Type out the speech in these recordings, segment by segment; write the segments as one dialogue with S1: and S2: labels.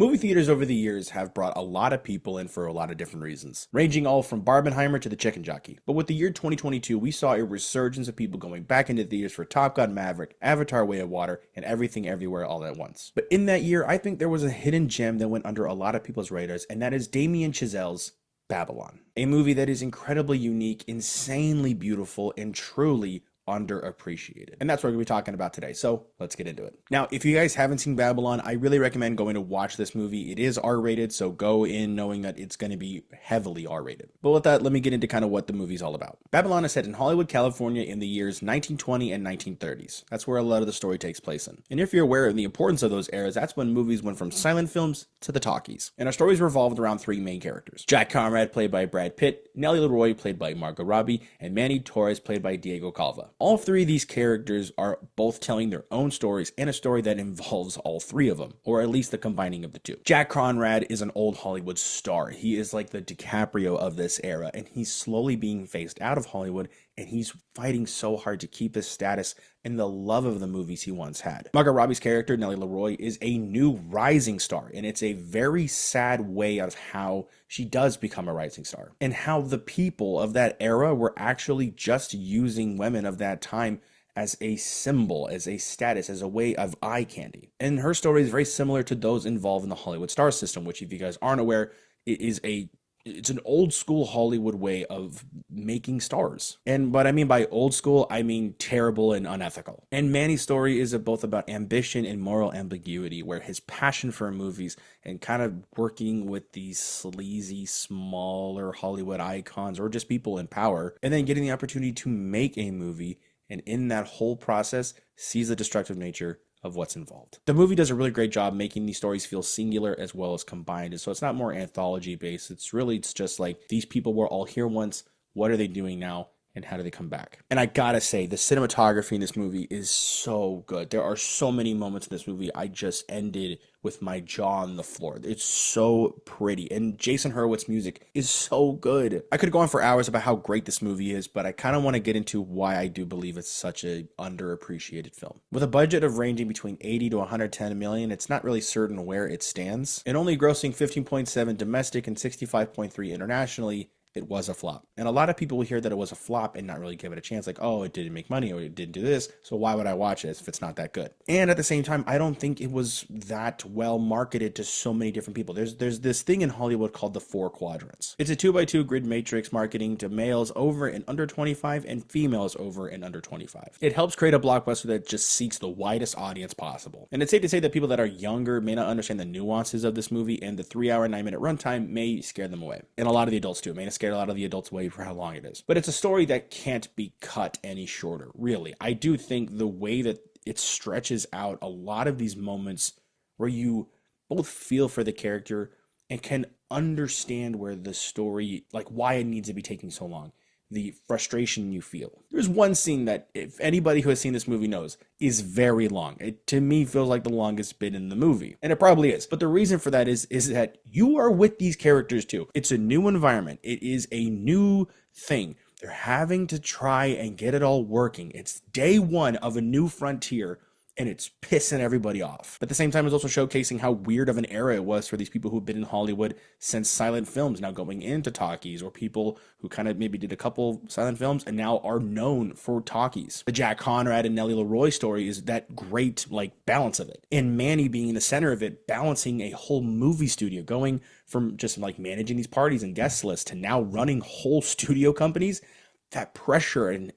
S1: Movie theaters over the years have brought a lot of people in for a lot of different reasons, ranging all from Barbenheimer to the Chicken Jockey. But with the year 2022, we saw a resurgence of people going back into theaters for Top Gun Maverick, Avatar Way of Water, and Everything Everywhere All at Once. But in that year, I think there was a hidden gem that went under a lot of people's radars, and that is Damien Chazelle's Babylon. A movie that is incredibly unique, insanely beautiful, and truly underappreciated. And that's what we're going to be talking about today. So let's get into it. Now, if you guys haven't seen Babylon, I really recommend going to watch this movie. It is R-rated, so go in knowing that it's going to be heavily R-rated. But with that, let me get into kind of what the movie's all about. Babylon is set in Hollywood, California in the years 1920 and 1930s. That's where a lot of the story takes place in. And if you're aware of the importance of those eras, that's when movies went from silent films to the talkies. And our stories revolved around three main characters. Jack Conrad, played by Brad Pitt, Nellie Leroy, played by Margot Robbie, and Manny Torres, played by Diego Calva. All three of these characters are both telling their own stories and a story that involves all three of them, or at least the combining of the two. Jack Conrad is an old Hollywood star. He is like the DiCaprio of this era, and he's slowly being phased out of Hollywood, and he's fighting so hard to keep his status and the love of the movies he once had. Margot Robbie's character, Nellie Leroy, is a new rising star, and it's a very sad way of how she does become a rising star, and how the people of that era were actually just using women of that time as a symbol, as a status, as a way of eye candy. And her story is very similar to those involved in the Hollywood star system, which, if you guys aren't aware, it's an old school Hollywood way of making stars. And what I mean by old school, I mean terrible and unethical. And Manny's story is both about ambition and moral ambiguity, where his passion for movies and kind of working with these sleazy, smaller Hollywood icons or just people in power, and then getting the opportunity to make a movie, and in that whole process, sees the destructive nature of what's involved. The movie does a really great job making these stories feel singular as well as combined. And so it's not more anthology based. It's just like, these people were all here once. What are they doing now? And how do they come back? And I gotta say, the cinematography in this movie is so good. There are so many moments in this movie I just ended with my jaw on the floor. It's so pretty. And Jason Hurwitz's music is so good. I could go on for hours about how great this movie is, but I kind of want to get into why I do believe it's such a underappreciated film. With a budget of ranging between 80 to 110 million, it's not really certain where it stands. And only grossing 15.7 domestic and 65.3 internationally, it was a flop. And a lot of people will hear that it was a flop and not really give it a chance. Like, oh, it didn't make money or it didn't do this, so why would I watch it if it's not that good? And at the same time, I don't think it was that well marketed to so many different people. There's this thing in Hollywood called the 4 quadrants. It's a 2x2 grid matrix marketing to males over and under 25 and females over and under 25. It helps create a blockbuster that just seeks the widest audience possible. And it's safe to say that people that are younger may not understand the nuances of this movie, and the 3-hour, 9-minute runtime may scare them away. And a lot of the adults too. It may scare a lot of the adults away for how long it is. But it's a story that can't be cut any shorter, really. I do think the way that it stretches out a lot of these moments where you both feel for the character and can understand where the story, like why it needs to be taking so long, the frustration you feel. There's one scene that, if anybody who has seen this movie knows, is very long. It, to me, feels like the longest bit in the movie. And it probably is. But the reason for that is that you are with these characters too. It's a new environment. It is a new thing. They're having to try and get it all working. It's day one of a new frontier, and it's pissing everybody off. But at the same time, it's also showcasing how weird of an era it was for these people who've been in Hollywood since silent films, now going into talkies, or people who kind of maybe did a couple silent films and now are known for talkies. The Jack Conrad and Nellie Leroy story is that great balance of it. And Manny being in the center of it, balancing a whole movie studio, going from just managing these parties and guest lists to now running whole studio companies. That pressure and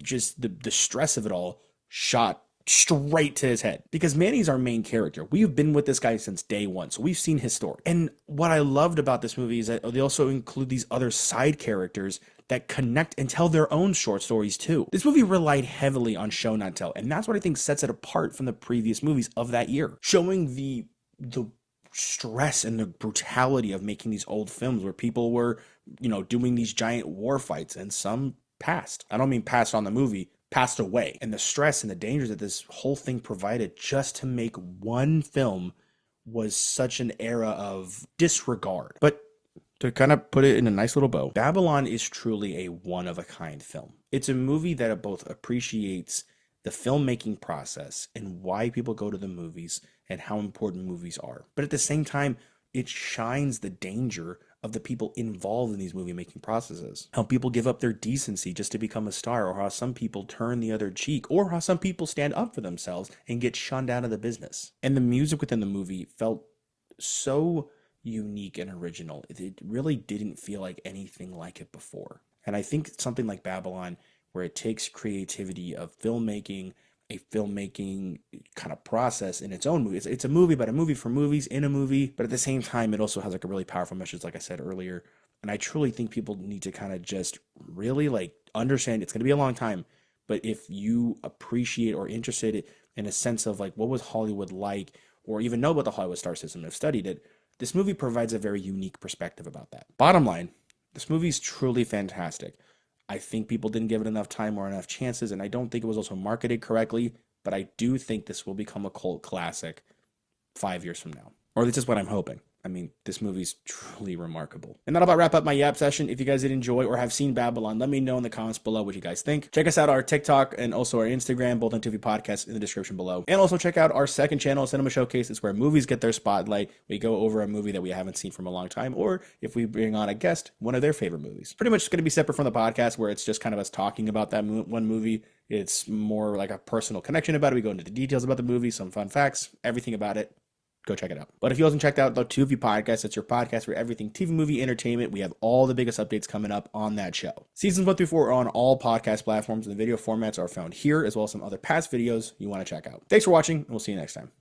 S1: just the stress of it all shot straight to his head, because Manny's our main character. We've been with this guy since day one, so we've seen his story. And what I loved about this movie is that they also include these other side characters that connect and tell their own short stories too. This movie relied heavily on show not tell, and that's what I think sets it apart from the previous movies of that year, showing the stress and the brutality of making these old films where people were doing these giant war fights, and some passed. I don't mean passed on the movie, passed away. And the stress and the dangers that this whole thing provided just to make one film was such an era of disregard. But to kind of put it in a nice little bow, Babylon is truly a one-of-a-kind film. It's a movie that both appreciates the filmmaking process and why people go to the movies and how important movies are. But at the same time, it shines the danger of the people involved in these movie making processes. How people give up their decency just to become a star, or how some people turn the other cheek, or how some people stand up for themselves and get shunned out of the business. And the music within the movie felt so unique and original. It really didn't feel like anything like it before. And I think something like Babylon, where it takes creativity of filmmaking, a filmmaking kind of process in its own movie. It's a movie, but a movie for movies in a movie. But at the same time, it also has like a really powerful message, like I said earlier. And I truly think people need to kind of just really like understand it's going to be a long time. But if you appreciate or interested in a sense of like what was Hollywood like, or even know about the Hollywood star system and have studied it, this movie provides a very unique perspective about that. Bottom line, this movie is truly fantastic. I think people didn't give it enough time or enough chances, and I don't think it was also marketed correctly, but I do think this will become a cult classic 5 years from now. Or this is what I'm hoping. I mean, this movie's truly remarkable. And that'll about wrap up my Yap session. If you guys did enjoy or have seen Babylon, let me know in the comments below what you guys think. Check us out our TikTok and also our Instagram, both on Tu-Vie Podcast in the description below. And also check out our second channel, Cinema Showcase. It's where movies get their spotlight. We go over a movie that we haven't seen from a long time, or if we bring on a guest, one of their favorite movies. Pretty much going to be separate from the podcast, where it's just kind of us talking about that one movie. It's more like a personal connection about it. We go into the details about the movie, some fun facts, everything about it. Go check it out. But if you haven't checked out the Tu-Vie Podcast, it's your podcast for everything TV, movie, entertainment. We have all the biggest updates coming up on that show. Seasons 1 through 4 are on all podcast platforms, and the video formats are found here, as well as some other past videos you want to check out. Thanks for watching, and we'll see you next time.